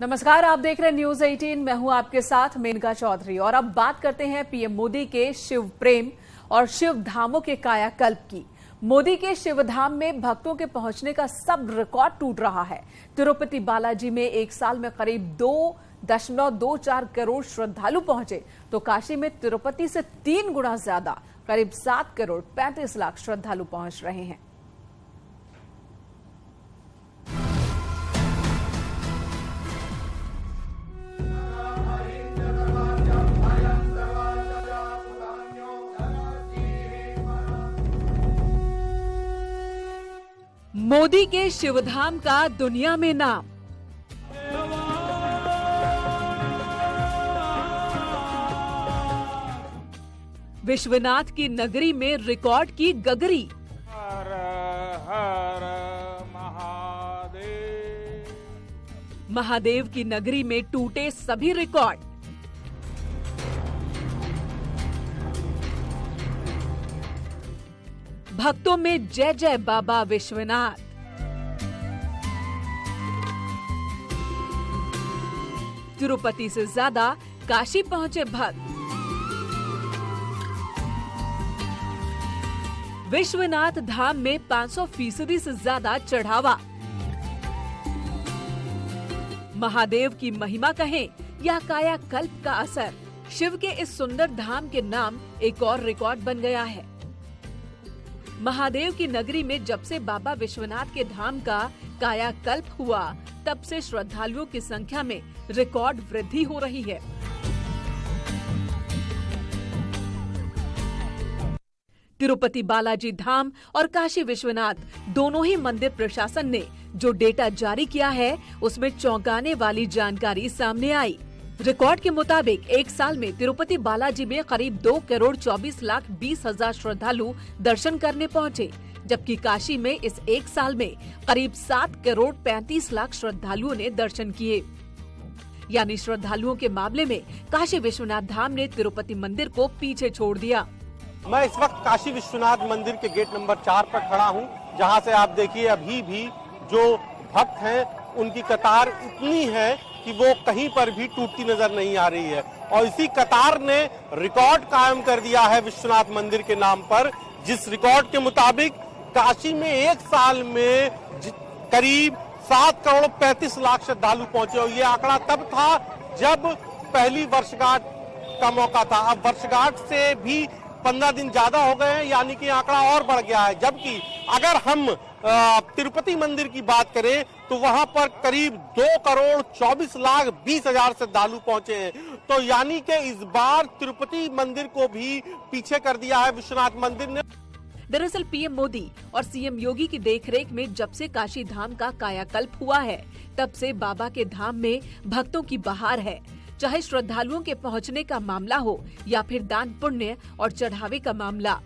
नमस्कार, आप देख रहे हैं न्यूज 18। मैं हूं आपके साथ मेनका चौधरी और अब बात करते हैं पीएम मोदी के शिव प्रेम और शिव धामों के कायाकल्प की। मोदी के शिव धाम में भक्तों के पहुंचने का सब रिकॉर्ड टूट रहा है। तिरुपति बालाजी में एक साल में करीब 2.24 करोड़ श्रद्धालु पहुंचे, तो काशी में तिरुपति से 3 गुना ज्यादा करीब 7 करोड़ 35 लाख श्रद्धालु पहुंच रहे हैं। मोदी के शिवधाम का दुनिया में नाम। विश्वनाथ की नगरी में रिकॉर्ड की गगरी। हर हर महादेव। महादेव की नगरी में टूटे सभी रिकॉर्ड। भक्तों में जय जय बाबा विश्वनाथ। तिरुपति से ज्यादा काशी पहुंचे भक्त। विश्वनाथ धाम में 500% से ज्यादा चढ़ावा। महादेव की महिमा कहें या कायाकल्प का असर, शिव के इस सुंदर धाम के नाम एक और रिकॉर्ड बन गया है। महादेव की नगरी में जब से बाबा विश्वनाथ के धाम का कायाकल्प हुआ, तब से श्रद्धालुओं की संख्या में रिकॉर्ड वृद्धि हो रही है। तिरुपति बालाजी धाम और काशी विश्वनाथ दोनों ही मंदिर प्रशासन ने जो डेटा जारी किया है, उसमें चौंकाने वाली जानकारी सामने आई। रिकॉर्ड के मुताबिक एक साल में तिरुपति बालाजी में करीब 2 करोड़ 24 लाख 20 हजार श्रद्धालु दर्शन करने पहुंचे, जबकि काशी में इस एक साल में करीब 7 करोड़ 35 लाख श्रद्धालुओं ने दर्शन किए। यानी श्रद्धालुओं के मामले में काशी विश्वनाथ धाम ने तिरुपति मंदिर को पीछे छोड़ दिया। मैं इस वक्त काशी विश्वनाथ मंदिर के गेट नंबर 4 पर खड़ा हूं, जहां से आप देखिए अभी भी जो भक्त हैं उनकी कतार इतनी है कि वो कहीं पर भी टूटती नजर नहीं आ रही है। और इसी कतार ने रिकॉर्ड कायम कर दिया है विश्वनाथ मंदिर के नाम पर, जिस रिकॉर्ड के मुताबिक काशी में एक साल में करीब 7 करोड़ 35 लाख श्रद्धालु पहुंचे। और ये आंकड़ा तब था जब पहली वर्षगांठ का मौका था। अब वर्षगांठ से भी 15 दिन ज्यादा हो गए हैं, यानी कि आंकड़ा और बढ़ गया है। जबकि अगर हम तिरुपति मंदिर की बात करें तो वहां पर करीब 2 करोड़ 24 लाख 20 हजार श्रद्धालु पहुंचे हैं। तो यानी कि इस बार तिरुपति मंदिर को भी पीछे कर दिया है विश्वनाथ मंदिर ने। दरअसल पीएम मोदी और सीएम योगी की देखरेख में जब से काशी धाम का कायाकल्प हुआ है, तब से बाबा के धाम में भक्तों की बहार है। चाहे श्रद्धालुओं के पहुंचने का मामला हो या फिर दान पुण्य और चढ़ावे का मामला,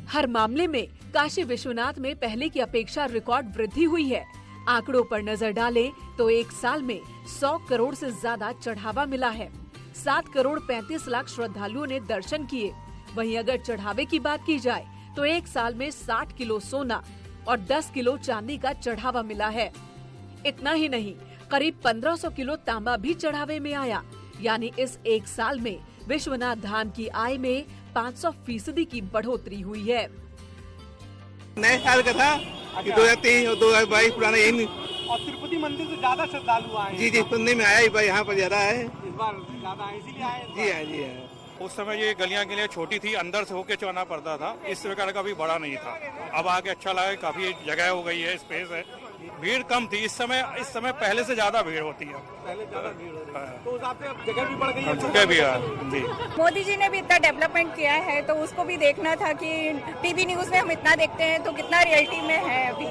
हर मामले में काशी विश्वनाथ में पहले की अपेक्षा रिकॉर्ड वृद्धि हुई है। आंकड़ों पर नजर डालें तो एक साल में 100 करोड़ से ज्यादा चढ़ावा मिला है। 7 करोड़ 35 लाख श्रद्धालुओं ने दर्शन किए। वहीं अगर चढ़ावे की बात की जाए तो एक साल में 60 किलो सोना और 10 किलो चांदी का चढ़ावा मिला है। इतना ही नहीं, करीब 1500 किलो तांबा भी चढ़ावे में आया। यानी इस एक साल में विश्वनाथ धाम की आय में 500% की बढ़ोतरी हुई है। नए साल का था कि 2023 और 2022 पुराना यही। और तिरुपति मंदिर से ज्यादा श्रद्धालु आए। जी सुनने में आया, इस बार यहाँ पर ज्यादा है। इस बार ज्यादा है, इसीलिए आए। जी हाँ। उस समय ये गलियां छोटी थी, अंदर से होके चलना पड़ता था, इस प्रकार का भी बड़ा नहीं था। अब आके अच्छा लगा, काफी जगह हो गई है, स्पेस है, भीड़ कम थी। इस समय पहले से ज्यादा भीड़ होती है। पहले ज्यादा भीड़ होती है, तो उस हिसाब से अब जगह भी बढ़ गई है। जगह भी है जी। मोदी जी ने भी इतना डेवलपमेंट किया है, तो उसको भी देखना था कि टीवी न्यूज में हम इतना देखते हैं तो कितना रियलिटी में है अभी,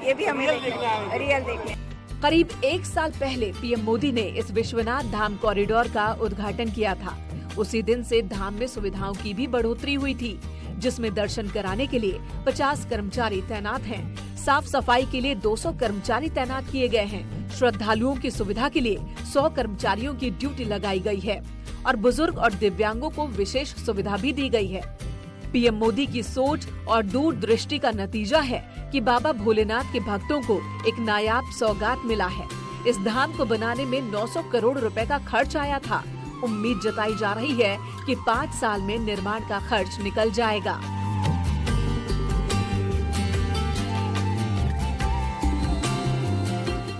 ये भी हमें देखना है, रियल देखना। करीब एक साल पहले पीएम मोदी ने इस विश्वनाथ धाम कॉरिडोर का उद्घाटन किया था। उसी दिन से धाम में सुविधाओं की भी बढ़ोतरी हुई थी, जिसमें दर्शन कराने के लिए 50 कर्मचारी तैनात हैं। साफ सफाई के लिए 200 कर्मचारी तैनात किए गए हैं। श्रद्धालुओं की सुविधा के लिए 100 कर्मचारियों की ड्यूटी लगाई गई है और बुजुर्ग और दिव्यांगों को विशेष सुविधा भी दी गई है। पीएम मोदी की सोच और दूरदृष्टि का नतीजा है कि बाबा भोलेनाथ के भक्तों को एक नायाब सौगात मिला है। इस धाम को बनाने में 900 करोड़ रुपए का खर्च आया था। उम्मीद जताई जा रही है कि 5 साल में निर्माण का खर्च निकल जाएगा।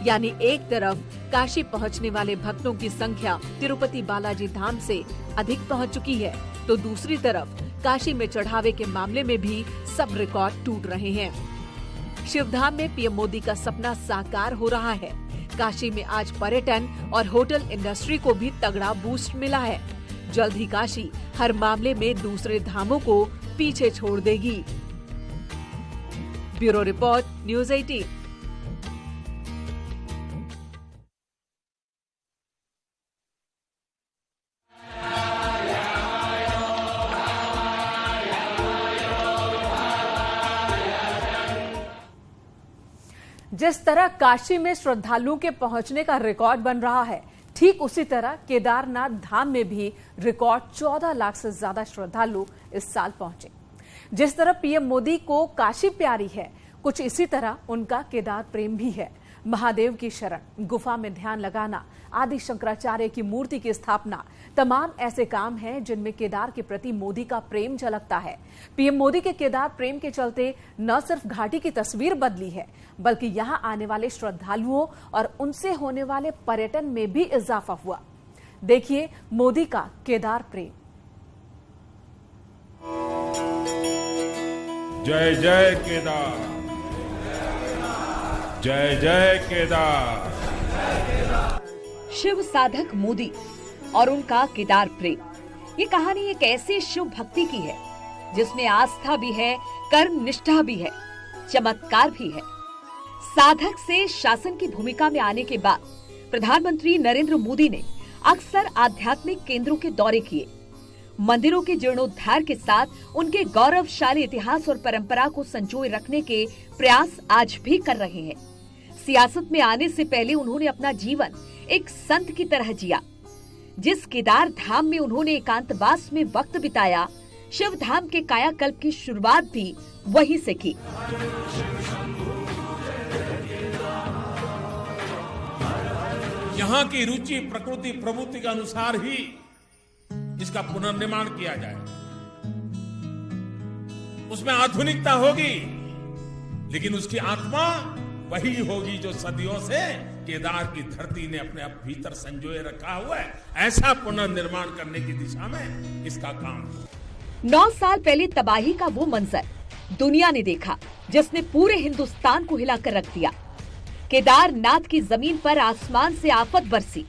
यानी एक तरफ काशी पहुंचने वाले भक्तों की संख्या तिरुपति बालाजी धाम से अधिक पहुंच चुकी है, तो दूसरी तरफ काशी में चढ़ावे के मामले में भी सब रिकॉर्ड टूट रहे हैं। शिवधाम में पीएम मोदी का सपना साकार हो रहा है। काशी में आज पर्यटन और होटल इंडस्ट्री को भी तगड़ा बूस्ट मिला है। जल्द ही काशी हर मामले में दूसरे धामों को पीछे छोड़ देगी। Bureau report, news 18। जिस तरह काशी में श्रद्धालुओं के पहुंचने का रिकॉर्ड बन रहा है, ठीक उसी तरह केदारनाथ धाम में भी रिकॉर्ड 14 लाख से ज्यादा श्रद्धालु इस साल पहुंचे। जिस तरह पीएम मोदी को काशी प्यारी है, कुछ इसी तरह उनका केदार प्रेम भी है। महादेव की शरण, गुफा में ध्यान लगाना, आदि शंकराचार्य की मूर्ति की स्थापना, तमाम ऐसे काम हैं जिनमें केदार के प्रति मोदी का प्रेम झलकता है। पीएम मोदी के केदार प्रेम के चलते न सिर्फ घाटी की तस्वीर बदली है, बल्कि यहां आने वाले श्रद्धालुओं और उनसे होने वाले पर्यटन में भी इजाफा हुआ। देखिए मोदी का केदार प्रेम। जय जय केदार, जय जय केदार। शिव साधक मोदी और उनका केदार प्रेम, ये कहानी एक ऐसे शिव भक्ति की है जिसमें आस्था भी है, कर्म निष्ठा भी है, चमत्कार भी है। साधक से शासन की भूमिका में आने के बाद प्रधानमंत्री नरेंद्र मोदी ने अक्सर आध्यात्मिक केंद्रों के दौरे किए। मंदिरों के जीर्णोद्धार के साथ उनके गौरवशाली इतिहास और परंपरा को संजोए रखने के प्रयास आज भी कर रहे हैं। सियासत में आने से पहले उन्होंने अपना जीवन एक संत की तरह जिया। जिस केदार धाम में उन्होंने एकांतवास में वक्त बिताया, शिव धाम के कायाकल्प की शुरुआत भी वहीं से की। यहाँ की रुचि प्रकृति प्रवृत्ति के अनुसार ही इसका पुनर्निर्माण किया जाए। उसमें आधुनिकता होगी, लेकिन उसकी आत्मा वही होगी जो सदियों से केदार की धरती ने अपने भीतर संजोए रखा हुआ है। ऐसा पुनर्निर्माण करने की दिशा में इसका काम है। 9 साल पहले तबाही का वो मंजर दुनिया ने देखा जिसने पूरे हिंदुस्तान को हिलाकर रख दिया। केदारनाथ की जमीन पर आसमान से आफत बरसी।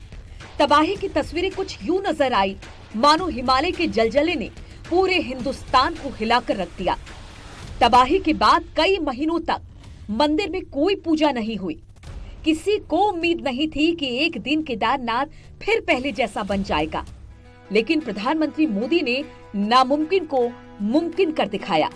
तबाही की तस्वीरें कुछ यूं नजर आई मानो हिमालय के जलजले ने पूरे हिंदुस्तान को हिलाकर रख दिया। तबाही के बाद कई महीनों तक मंदिर में कोई पूजा नहीं हुई। किसी को उम्मीद नहीं थी कि एक दिन केदारनाथ फिर पहले जैसा बन जाएगा, लेकिन प्रधानमंत्री मोदी ने नामुमकिन को मुमकिन कर दिखाया।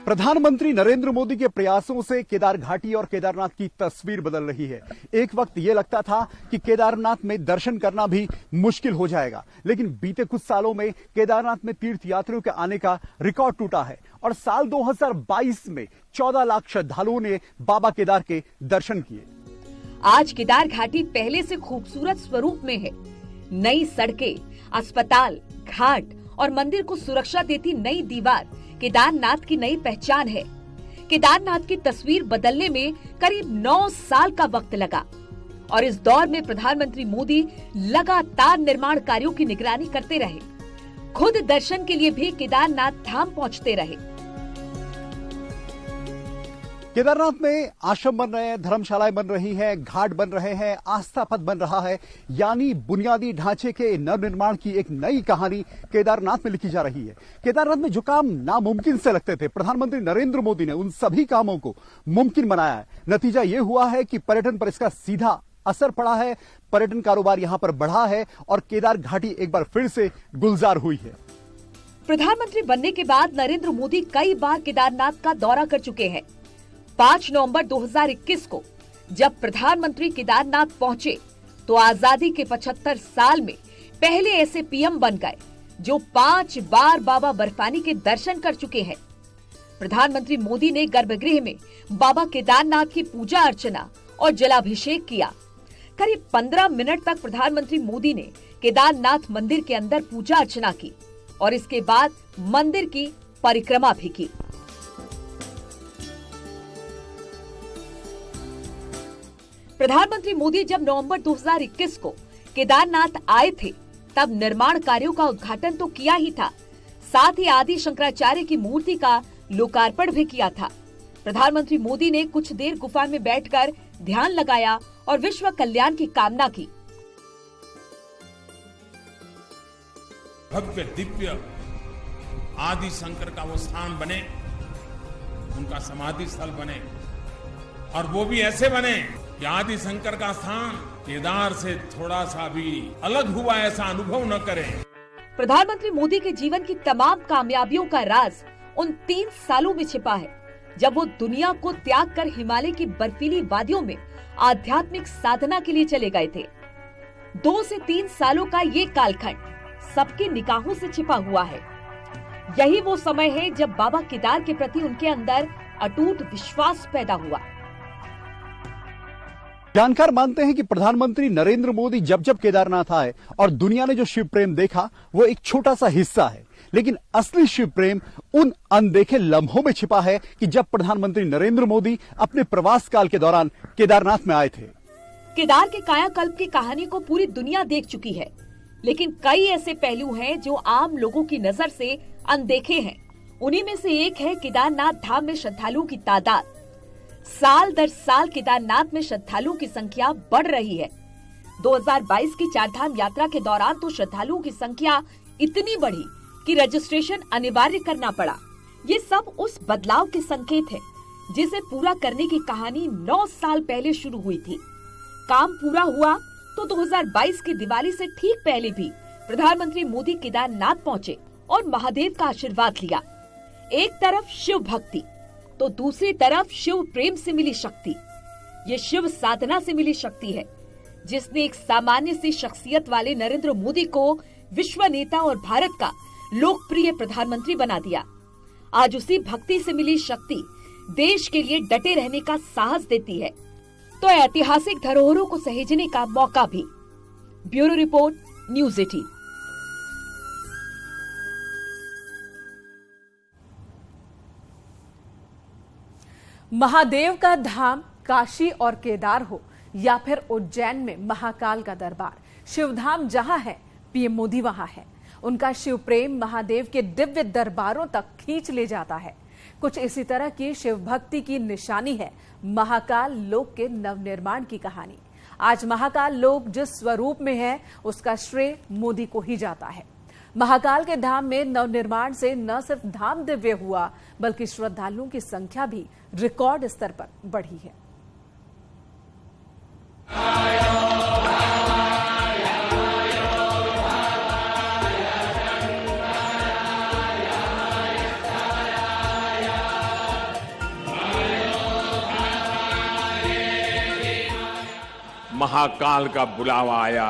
प्रधानमंत्री नरेंद्र मोदी के प्रयासों से केदार घाटी और केदारनाथ की तस्वीर बदल रही है। एक वक्त ये लगता था कि केदारनाथ में दर्शन करना भी मुश्किल हो जाएगा, लेकिन बीते कुछ सालों में केदारनाथ में तीर्थ यात्रियों के आने का रिकॉर्ड टूटा है और साल 2022 में 14 लाख श्रद्धालुओं ने बाबा केदार के दर्शन किए। आज केदार घाटी पहले से खूबसूरत स्वरूप में है। नई सड़कें, अस्पताल, घाट और मंदिर को सुरक्षा देती नई दीवार केदारनाथ की नई पहचान है। केदारनाथ की तस्वीर बदलने में करीब 9 साल का वक्त लगा और इस दौर में प्रधानमंत्री मोदी लगातार निर्माण कार्यों की निगरानी करते रहे। खुद दर्शन के लिए भी केदारनाथ धाम पहुंचते रहे। केदारनाथ में आश्रम बन रहे हैं, धर्मशालाएं बन रही हैं, घाट बन रहे हैं, आस्था पथ बन रहा है, यानी बुनियादी ढांचे के नवनिर्माण की एक नई कहानी केदारनाथ में लिखी जा रही है। केदारनाथ में जो काम नामुमकिन से लगते थे, प्रधानमंत्री नरेंद्र मोदी ने उन सभी कामों को मुमकिन बनाया है। नतीजा ये हुआ है कि पर्यटन पर इसका सीधा असर पड़ा है, पर्यटन कारोबार यहां पर बढ़ा है और केदार घाटी एक बार फिर से गुलजार हुई है। प्रधानमंत्री बनने के बाद नरेंद्र मोदी कई बार केदारनाथ का दौरा कर चुके हैं। 5 नवंबर 2021 को जब प्रधानमंत्री केदारनाथ पहुंचे तो आजादी के 75 साल में पहले ऐसे पीएम बन गए जो 5 बार बाबा बर्फानी के दर्शन कर चुके हैं। प्रधानमंत्री मोदी ने गर्भगृह में बाबा केदारनाथ की पूजा अर्चना और जलाभिषेक किया। करीब 15 मिनट तक प्रधानमंत्री मोदी ने केदारनाथ मंदिर के अंदर पूजा अर्चना की और इसके बाद मंदिर की परिक्रमा भी की। प्रधानमंत्री मोदी जब नवंबर 2021 को केदारनाथ आए थे तब निर्माण कार्यों का उद्घाटन तो किया ही था, साथ ही आदि शंकराचार्य की मूर्ति का लोकार्पण भी किया था। प्रधानमंत्री मोदी ने कुछ देर गुफा में बैठकर ध्यान लगाया और विश्व कल्याण की कामना की। भव्य दिव्य आदि शंकर का वो स्थान बने, उनका समाधि स्थल बने और वो भी ऐसे बने कि आदि शंकर का स्थान केदार से थोड़ा सा भी अलग हुआ ऐसा अनुभव न करें। प्रधानमंत्री मोदी के जीवन की तमाम कामयाबियों का राज उन 3 सालों में छिपा है जब वो दुनिया को त्याग कर हिमालय की बर्फीली वादियों में आध्यात्मिक साधना के लिए चले गए थे। 2 से 3 सालों का ये कालखंड सबकी निगाहों से छिपा हुआ है। यही वो समय है जब बाबा केदार के प्रति उनके अंदर अटूट विश्वास पैदा हुआ। जानकार मानते हैं कि प्रधानमंत्री नरेंद्र मोदी जब जब केदारनाथ आए और दुनिया ने जो शिव प्रेम देखा वो एक छोटा सा हिस्सा है, लेकिन असली शिव प्रेम उन अनदेखे लम्हों में छिपा है कि जब प्रधानमंत्री नरेंद्र मोदी अपने प्रवास काल के दौरान केदारनाथ में आए थे। केदार के कायाकल्प की कहानी को पूरी दुनिया देख चुकी है, लेकिन कई ऐसे पहलू हैं जो आम लोगों की नजर से अनदेखे हैं। उन्हीं में से एक है केदारनाथ धाम में श्रद्धालुओं की तादाद। साल दर साल केदारनाथ में श्रद्धालुओं की संख्या बढ़ रही है। 2022 की चारधाम यात्रा के दौरान तो श्रद्धालुओं की संख्या इतनी बढ़ी कि रजिस्ट्रेशन अनिवार्य करना पड़ा। ये सब उस बदलाव के संकेत है जिसे पूरा करने की कहानी 9 साल पहले शुरू हुई थी। काम पूरा हुआ तो 2022 की दिवाली से ठीक पहले भी प्रधानमंत्री मोदी केदारनाथ पहुंचे और महादेव का आशीर्वाद लिया। एक तरफ शिव भक्ति तो दूसरी तरफ शिव प्रेम से मिली शक्ति। ये शिव साधना से मिली शक्ति है जिसने एक सामान्य सी शख्सियत वाले नरेंद्र मोदी को विश्व नेता और भारत का लोकप्रिय प्रधानमंत्री बना दिया। आज उसी भक्ति से मिली शक्ति देश के लिए डटे रहने का साहस देती है, तो ऐतिहासिक धरोहरों को सहेजने का मौका भी। Bureau report, news 18। महादेव का धाम काशी और केदार हो या फिर उज्जैन में महाकाल का दरबार, शिवधाम जहां है पीएम मोदी वहां है। उनका शिव प्रेम महादेव के दिव्य दरबारों तक खींच ले जाता है। कुछ इसी तरह की शिव भक्ति की निशानी है महाकाल लोक के नवनिर्माण की कहानी। आज महाकाल लोक जिस स्वरूप में है उसका श्रेय मोदी को ही जाता है। महाकाल के धाम में नवनिर्माण से न सिर्फ धाम दिव्य हुआ बल्कि श्रद्धालुओं की संख्या भी रिकॉर्ड स्तर पर बढ़ी है। महाकाल का बुलावा आया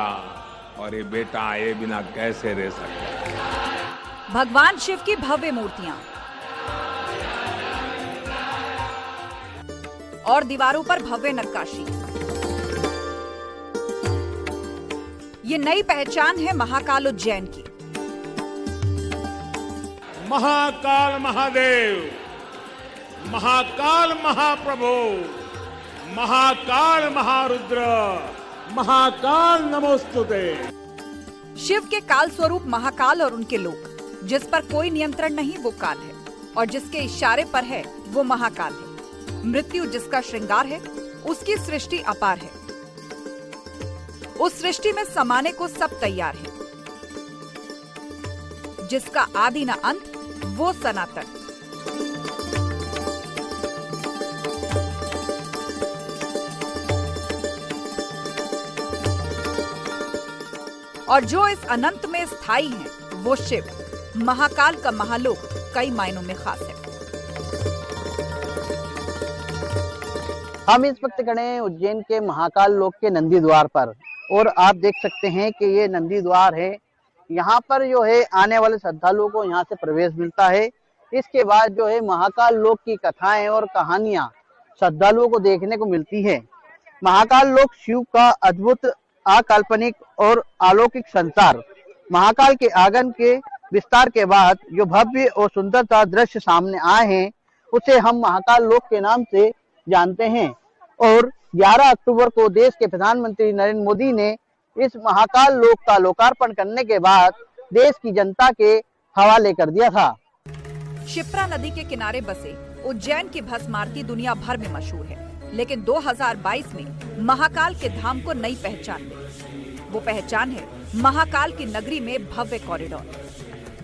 और ये बेटा आए बिना कैसे रह सकता। भगवान शिव की भव्य मूर्तियां और दीवारों पर भव्य नक्काशी, ये नई पहचान है महाकाल उज्जैन की। महाकाल महादेव, महाकाल महाप्रभु, महाकाल महारुद्र, महाकाल नमोस्तुते। शिव के काल स्वरूप महाकाल और उनके लोक, जिस पर कोई नियंत्रण नहीं वो काल है और जिसके इशारे पर है वो महाकाल है। मृत्यु जिसका श्रृंगार है उसकी सृष्टि अपार है। उस सृष्टि में समाने को सब तैयार है। जिसका आदि न अंत वो सनातन। और जो इस अनंत में स्थायी है वो शिव। महाकाल का महालोक कई मायनों में खास है। हम इस वक्त खड़े हैं उज्जैन के महाकाल लोक के नंदी द्वार पर और आप देख सकते हैं कि ये नंदी द्वार है। यहाँ पर जो है आने वाले श्रद्धालुओं को यहाँ से प्रवेश मिलता है। इसके बाद जो है महाकाल लोक की कथाएं और कहानियां श्रद्धालुओं को देखने को मिलती है। महाकाल लोक शिव का अद्भुत अकाल्पनिक और अलौकिक संसार। महाकाल के आंगन के विस्तार के बाद जो भव्य और सुंदरता दृश्य सामने आए हैं उसे हम महाकाल लोक के नाम से जानते हैं। और 11 अक्टूबर को देश के प्रधानमंत्री नरेंद्र मोदी ने इस महाकाल लोक का लोकार्पण करने के बाद देश की जनता के हवाले कर दिया था। शिप्रा नदी के किनारे बसे उज्जैन की भस्म आरती दुनिया भर में मशहूर है, लेकिन 2022 में महाकाल के धाम को नई पहचान मिली। वो पहचान है महाकाल की नगरी में भव्य कॉरिडोर।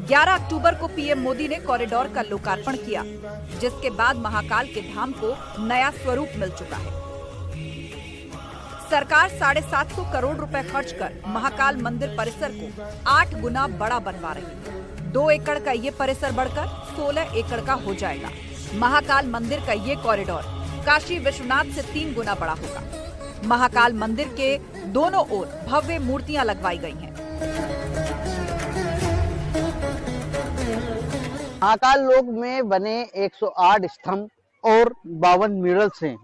11 अक्टूबर को पीएम मोदी ने कॉरिडोर का लोकार्पण किया, जिसके बाद महाकाल के धाम को नया स्वरूप मिल चुका है। सरकार 750 करोड़ रुपए खर्च कर महाकाल मंदिर परिसर को 8 गुना बड़ा बनवा रही है। 2 एकड़ का ये परिसर बढ़कर 16 एकड़ का हो जाएगा। महाकाल मंदिर का ये कॉरिडोर काशी विश्वनाथ से 3 गुना बड़ा होगा। महाकाल मंदिर के दोनों ओर भव्य मूर्तियां लगवाई गई हैं। महाकाल लोक में बने 108 स्तंभ और 52 म्यूरल्स हैं,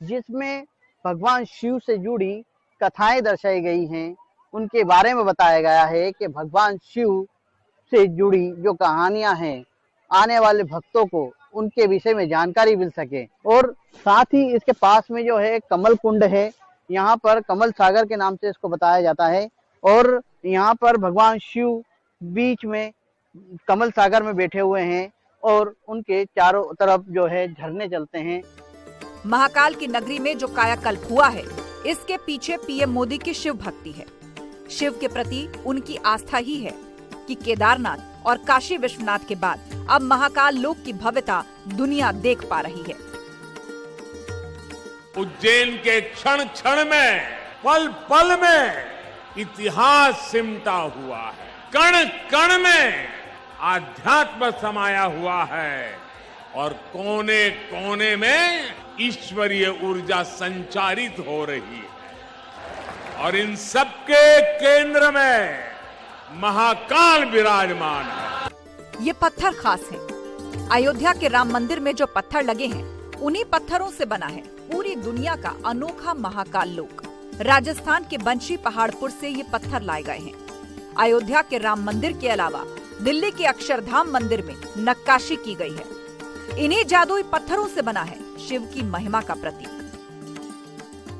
जिसमें भगवान शिव से जुड़ी कथाएं दर्शाई गई हैं। उनके बारे में बताया गया है कि भगवान शिव से जुड़ी जो कहानियां हैं, आने वाले भक्तों को उनके विषय में जानकारी मिल सके। और साथ ही इसके पास में जो है कमल कुंड है, यहाँ पर कमल सागर के नाम से इसको बताया जाता है। और यहाँ पर भगवान शिव बीच में कमल सागर में बैठे हुए हैं और उनके चारों तरफ जो है झरने चलते हैं। महाकाल की नगरी में जो कायाकल्प हुआ है, इसके पीछे पीएम मोदी की शिव भक्ति है। शिव के प्रति उनकी आस्था ही है कि केदारनाथ और काशी विश्वनाथ के बाद अब महाकाल लोक की भव्यता दुनिया देख पा रही है। उज्जैन के क्षण क्षण में, पल पल में इतिहास सिमटा हुआ है। कण कण में आध्यात्म समाया हुआ है और कोने कोने में ईश्वरीय ऊर्जा संचारित हो रही है। और इन सबके केंद्र में महाकाल विराजमान है। ये पत्थर खास है। अयोध्या के राम मंदिर में जो पत्थर लगे हैं, उन्हीं पत्थरों से बना है पूरी दुनिया का अनोखा महाकाल लोक। राजस्थान के बंशी पहाड़पुर से ये पत्थर लाए गए हैं। अयोध्या के राम मंदिर के अलावा दिल्ली के अक्षरधाम मंदिर में नक्काशी की गई है। इन्हीं जादुई पत्थरों से बना है शिव की महिमा का प्रतीक।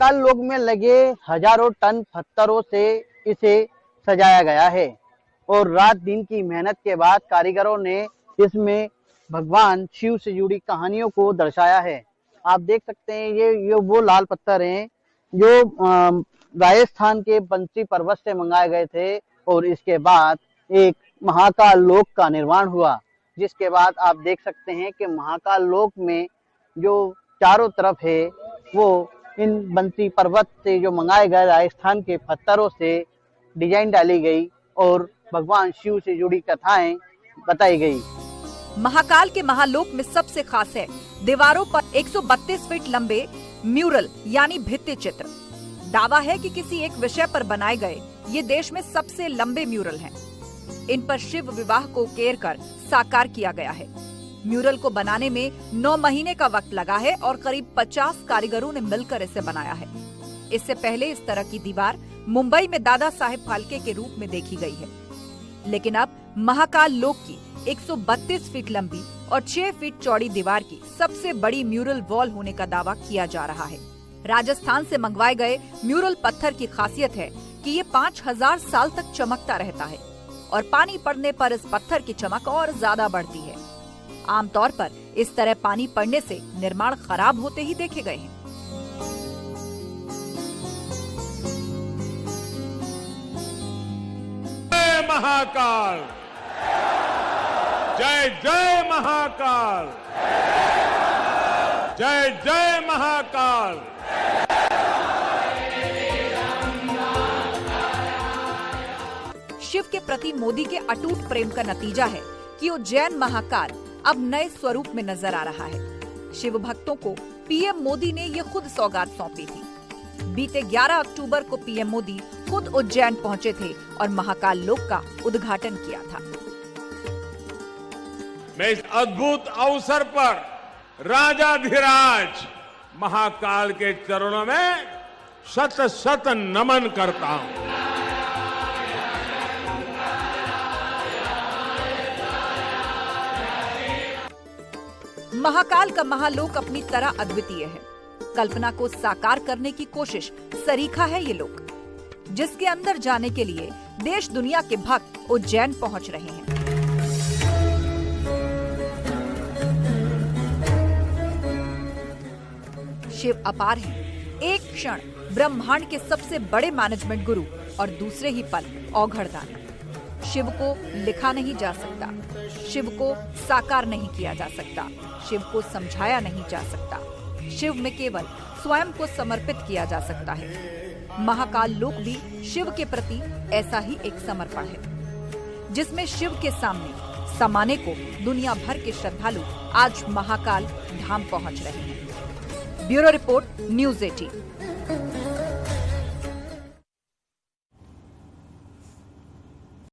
काल लोक में लगे हजारों टन पत्थरों से इसे सजाया गया है और रात दिन की मेहनत के बाद कारीगरों ने इसमें भगवान शिव से जुड़ी कहानियों को दर्शाया है। आप देख सकते हैं ये वो लाल पत्थर हैं जो राजस्थान के बंसी पर्वत से मंगाए गए थे और इसके बाद एक महाकाल लोक का निर्माण हुआ, जिसके बाद आप देख सकते हैं कि महाकाल लोक में जो चारों तरफ है वो इन बंसी पर्वत से जो मंगाए गए राजस्थान के पत्थरों से डिजाइन डाली गई और भगवान शिव से जुड़ी कथाएं बताई गई। महाकाल के महालोक में सबसे खास है दीवारों पर 132 फीट लंबे म्यूरल यानी भित्ति चित्र। दावा है कि किसी एक विषय पर बनाए गए ये देश में सबसे लंबे म्यूरल हैं। इन पर शिव विवाह को उकेर कर साकार किया गया है। म्यूरल को बनाने में 9 महीने का वक्त लगा है और करीब 50 कारीगरों ने मिलकर इसे बनाया है। इससे पहले इस तरह की दीवार मुंबई में दादा साहेब फाल्के के रूप में देखी गई है, लेकिन अब महाकाल लोक की 132 फीट लंबी और 6 फीट चौड़ी दीवार की सबसे बड़ी म्यूरल वॉल होने का दावा किया जा रहा है। राजस्थान से मंगवाए गए म्यूरल पत्थर की खासियत है कि ये 5000 साल तक चमकता रहता है और पानी पड़ने पर इस पत्थर की चमक और ज्यादा बढ़ती है। आमतौर पर इस तरह पानी पड़ने से निर्माण खराब होते ही देखे गए हैं। जय महाकाल, जय जय महाकाल, जय जय महाकाल। शिव के प्रति मोदी के अटूट प्रेम का नतीजा है कि उज्जैन महाकाल अब नए स्वरूप में नजर आ रहा है। शिव भक्तों को पीएम मोदी ने ये खुद सौगात सौंपी थी। बीते 11 अक्टूबर को पीएम मोदी खुद उज्जैन पहुंचे थे और महाकाल लोक का उद्घाटन किया था। मैं इस अद्भुत अवसर पर राजाधिराज महाकाल के चरणों में शत शत नमन करता हूं। महाकाल का महालोक अपनी तरह अद्वितीय है। कल्पना को साकार करने की कोशिश सरीखा है ये लोक, जिसके अंदर जाने के लिए देश दुनिया के भक्त उज्जैन पहुंच रहे हैं। शिव अपार हैं। एक क्षण ब्रह्मांड के सबसे बड़े मैनेजमेंट गुरु और दूसरे ही पल औघड़दानी। शिव को लिखा नहीं जा सकता, शिव को साकार नहीं किया जा सकता, शिव को समझाया नहीं जा सकता। शिव में केवल स्वयं को समर्पित किया जा सकता है। महाकाल लोक भी शिव के प्रति ऐसा ही एक समर्पण है, जिसमें शिव के सामने समाने को दुनिया भर के श्रद्धालु आज महाकाल धाम पहुंच रहे हैं। Bureau report, news 18।